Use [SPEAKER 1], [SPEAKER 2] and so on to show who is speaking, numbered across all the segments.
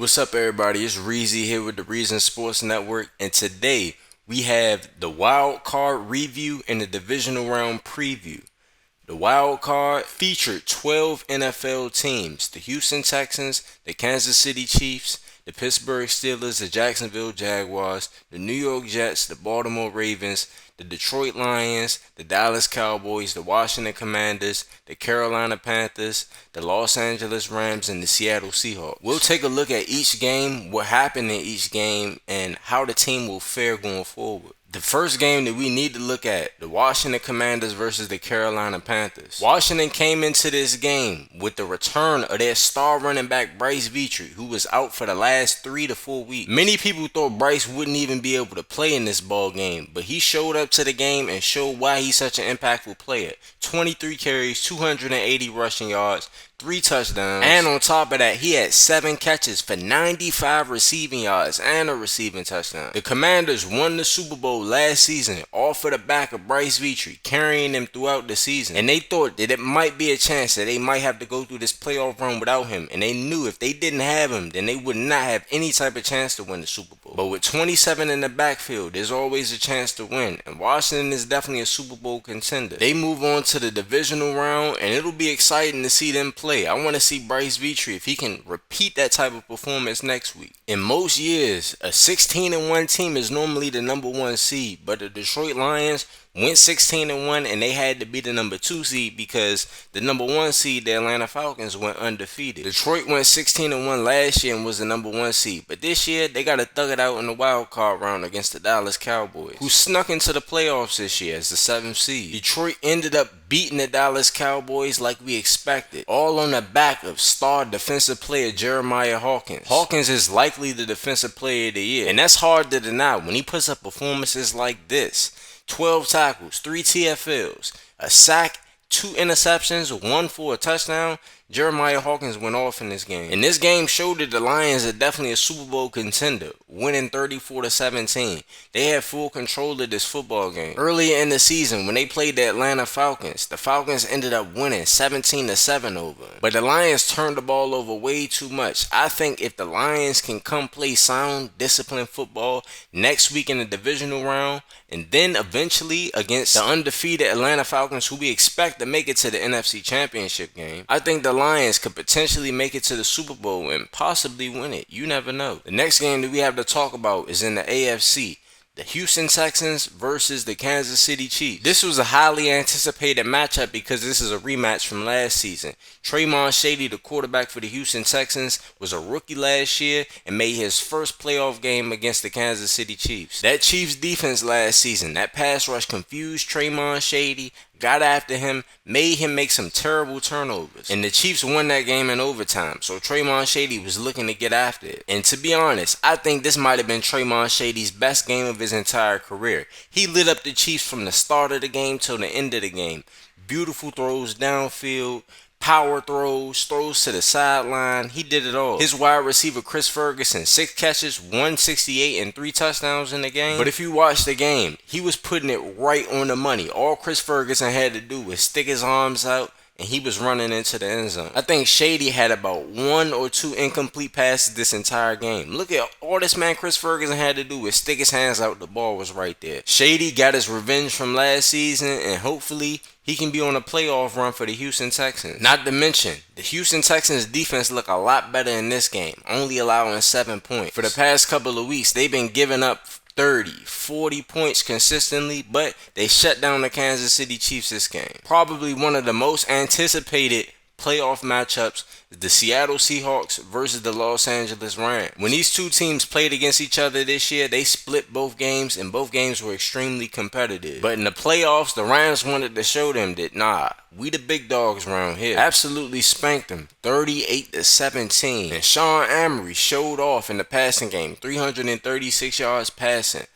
[SPEAKER 1] What's up, everybody? It's Reezy here with the Reason Sports Network, and today we have the Wild Card review and the Divisional Round preview. The Wild Card featured 12 NFL teams: the Houston Texans, the Kansas City Chiefs, the Pittsburgh Steelers, the Jacksonville Jaguars, the New York Jets, the Baltimore Ravens, the Detroit Lions, the Dallas Cowboys, the Washington Commanders, the Carolina Panthers, the Los Angeles Rams, and the Seattle Seahawks. We'll take a look at each game, what happened in each game, and how the team will fare going forward. The first game that we need to look at, the Washington Commanders versus the Carolina Panthers. Washington came into this game with the return of their star running back Bryce Petrie, who was out for the last 3 to 4 weeks. Many people thought Bryce wouldn't even be able to play in this ball game, but he showed up to the game and showed why he's such an impactful player. 23 carries, 280 rushing yards, 3 touchdowns, and on top of that, he had 7 catches for 95 receiving yards and a receiving touchdown. The Commanders won the Super Bowl last season off of the back of Bryce Petrie, carrying them throughout the season, and they thought that it might be a chance that they might have to go through this playoff run without him, and they knew if they didn't have him, then they would not have any type of chance to win the Super Bowl. But with 27 in the backfield, there's always a chance to win, and Washington is definitely a Super Bowl contender. They move on to the divisional round, and it'll be exciting to see them play. I want to see Bryce Petrie if he can repeat that type of performance next week. In most years, a 16-1 team is normally the number 1 seed, but the Detroit Lions went 16-1 and they had to be the number 2 seed because the number 1 seed, the Atlanta Falcons, went undefeated. Detroit went 16-1 last year and was the number 1 seed, but this year they got to thug it out in the wild card round against the Dallas Cowboys, who snuck into the playoffs this year as the 7th seed. Detroit ended up beating the Dallas Cowboys like we expected, all on the back of star defensive player Jeremiah Hawkins. Hawkins is likely the defensive player of the year, and that's hard to deny when he puts up performances like this. 12 tackles, 3 TFLs, a sack, 2 interceptions, 1 for a touchdown. Jeremiah Hawkins went off in this game. And this game showed that the Lions are definitely a Super Bowl contender, winning 34-17. They had full control of this football game. Earlier in the season, when they played the Atlanta Falcons, the Falcons ended up winning 17-7 over them. But the Lions turned the ball over way too much. I think if the Lions can come play sound, disciplined football next week in the divisional round, and then eventually against the undefeated Atlanta Falcons, who we expect to make it to the NFC Championship game, I think the Lions could potentially make it to the Super Bowl and possibly win it. You never know. The next game that we have to talk about is in the AFC. The Houston Texans versus the Kansas City Chiefs. This was a highly anticipated matchup because this is a rematch from last season. Traymon Shady, the quarterback for the Houston Texans, was a rookie last year and made his first playoff game against the Kansas City Chiefs. That Chiefs defense last season, that pass rush confused Traymon Shady, got after him, made him make some terrible turnovers. And the Chiefs won that game in overtime, so Traymon Shady was looking to get after it. And to be honest, I think this might have been Traymon Shady's best game of his entire career. He lit up the Chiefs from the start of the game till the end of the game. Beautiful throws downfield, power throws to the sideline. He did it all. His wide receiver Chris Ferguson, 6 catches, 168, and 3 touchdowns in the game. But if you watch the game, he was putting it right on the money. All Chris Ferguson had to do was stick his arms out, and he was running into the end zone. I think Shady had about 1 or 2 incomplete passes this entire game. Look at all this man Chris Ferguson had to do was stick his hands out. The ball was right there. Shady got his revenge from last season, and hopefully he can be on a playoff run for the Houston Texans. Not to mention, the Houston Texans defense look a lot better in this game, only allowing 7 points. For the past couple of weeks, they've been giving up 30, 40 points consistently, but they shut down the Kansas City Chiefs this game. Probably one of the most anticipated playoff matchups is the Seattle Seahawks versus the Los Angeles Rams. When these two teams played against each other this year, they split both games, and both games were extremely competitive. But in the playoffs, the Rams wanted to show them that, nah, we the big dogs around here. Absolutely spanked them, 38-17. And Sean Amory showed off in the passing game, 336 yards passing.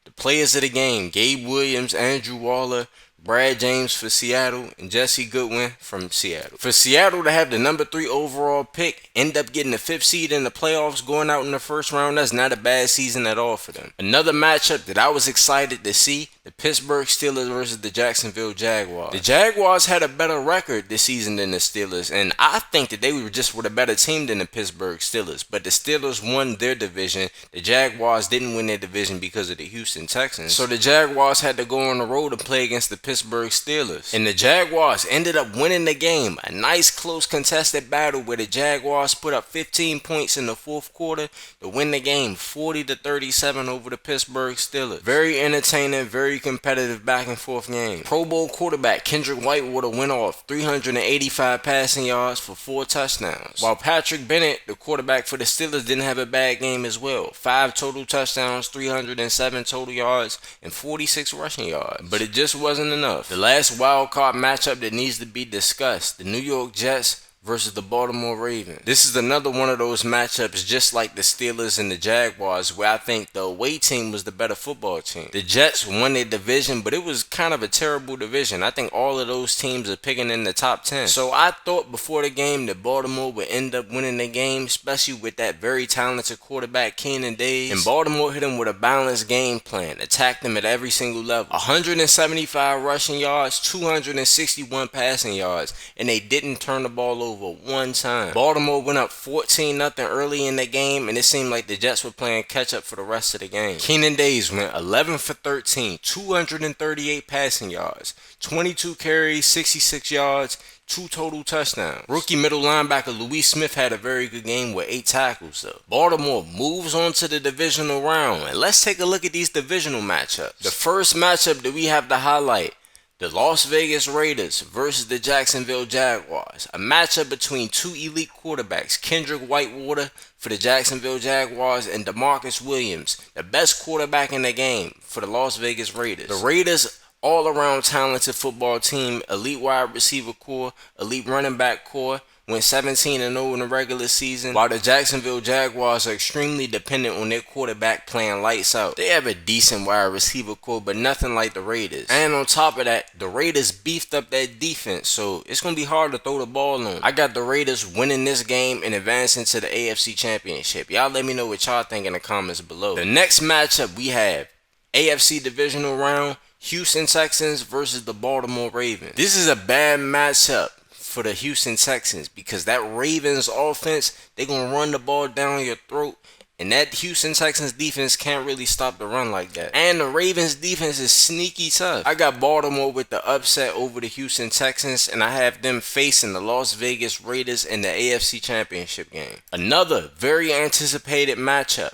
[SPEAKER 1] The players of the game, Gabe Williams, Andrew Waller, Brad James for Seattle, and Jesse Goodwin from Seattle. For Seattle to have the number 3 overall pick, end up getting the 5th seed in the playoffs, going out in the first round, that's not a bad season at all for them. Another matchup that I was excited to see, The Pittsburgh Steelers versus the Jacksonville Jaguars. The Jaguars had a better record this season than the Steelers, and I think that they were a better team than the Pittsburgh Steelers. But the Steelers won their division. The Jaguars didn't win their division because of the Houston Texans. So the Jaguars had to go on the road to play against the Pittsburgh Steelers. And the Jaguars ended up winning the game. A nice close contested battle where the Jaguars put up 15 points in the fourth quarter to win the game 40-37 over the Pittsburgh Steelers. Very entertaining, very competitive back and forth game. Pro Bowl quarterback Kendrick Whitewater went off 385 passing yards for 4 touchdowns. While Patrick Bennett, the quarterback for the Steelers, didn't have a bad game as well. 5 total touchdowns, 307 total yards, and 46 rushing yards. But it just wasn't enough. The last wild card matchup that needs to be discussed, the New York Jets versus the Baltimore Ravens. This is another one of those matchups just like the Steelers and the Jaguars, where I think the away team was the better football team. The Jets won their division, but it was kind of a terrible division. I think all of those teams are picking in the top 10. So I thought before the game that Baltimore would end up winning the game, especially with that very talented quarterback Keenan Days. And Baltimore hit him with a balanced game plan, attacked him at every single level. 175 rushing yards, 261 passing yards, and they didn't turn the ball over one time. Baltimore went up 14-0 early in the game, and it seemed like the Jets were playing catch up for the rest of the game. Keenan Days went 11 for 13, 238 passing yards, 22 carries, 66 yards, 2 total touchdowns. Rookie middle linebacker Louis Smith had a very good game with 8 tackles though. Baltimore moves on to the divisional round, and let's take a look at these divisional matchups. The first matchup that we have to highlight, the Las Vegas Raiders versus the Jacksonville Jaguars. A matchup between 2 elite quarterbacks, Kendrick Whitewater for the Jacksonville Jaguars and DeMarcus Williams, the best quarterback in the game for the Las Vegas Raiders. The Raiders, all-around talented football team, elite wide receiver core, elite running back core, went 17-0 in the regular season, while the Jacksonville Jaguars are extremely dependent on their quarterback playing lights out. They have a decent wide receiver core, but nothing like the Raiders. And on top of that, the Raiders beefed up that defense, so it's going to be hard to throw the ball on. I got the Raiders winning this game and advancing to the AFC Championship. Y'all let me know what y'all think in the comments below. The next matchup we have, AFC Divisional Round, Houston Texans versus the Baltimore Ravens. This is a bad matchup for the Houston Texans because that Ravens offense, they're going to run the ball down your throat, and that Houston Texans defense can't really stop the run like that. And the Ravens defense is sneaky tough. I got Baltimore with the upset over the Houston Texans, and I have them facing the Las Vegas Raiders in the AFC Championship game. Another very anticipated matchup,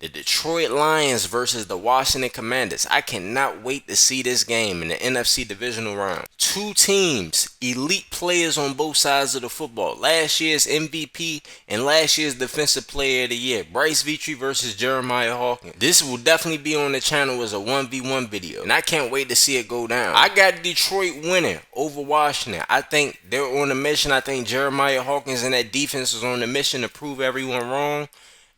[SPEAKER 1] the Detroit Lions versus the Washington Commanders. I cannot wait to see this game in the NFC Divisional Round. 2 teams, elite players on both sides of the football. Last year's MVP and last year's Defensive Player of the Year. Bryce Petrie versus Jeremiah Hawkins. This will definitely be on the channel as a 1v1 video, and I can't wait to see it go down. I got Detroit winning over Washington. I think they're on a mission. I think Jeremiah Hawkins and that defense is on a mission to prove everyone wrong.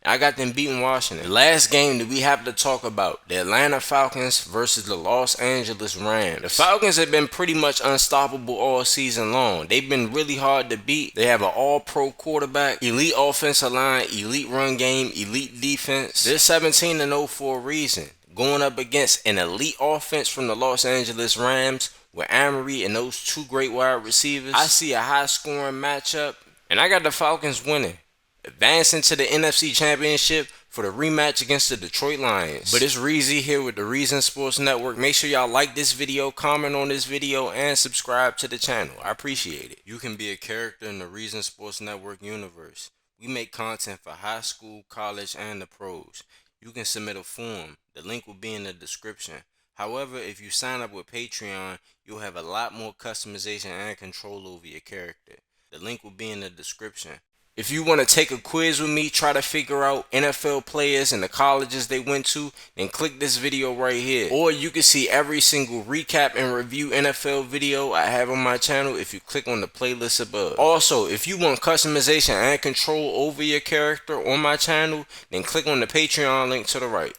[SPEAKER 1] I got them beating Washington. The last game that we have to talk about, the Atlanta Falcons versus the Los Angeles Rams. The Falcons have been pretty much unstoppable all season long. They've been really hard to beat. They have an all-pro quarterback, elite offensive line, elite run game, elite defense. They're 17-0 for a reason, going up against an elite offense from the Los Angeles Rams with Amory and those 2 great wide receivers. I see a high-scoring matchup, and I got the Falcons winning, advancing to the NFC Championship for the rematch against the Detroit Lions. But it's Reezy here with the Reason Sports Network. Make sure y'all like this video, comment on this video, and subscribe to the channel. I appreciate it. You can be a character in the Reason Sports Network universe. We make content for high school, college, and the pros. You can submit a form. The link will be in the description. However, if you sign up with Patreon, you'll have a lot more customization and control over your character. The link will be in the description. If you want to take a quiz with me, try to figure out NFL players and the colleges they went to, then click this video right here. Or you can see every single recap and review NFL video I have on my channel if you click on the playlist above. Also, if you want customization and control over your character on my channel, then click on the Patreon link to the right.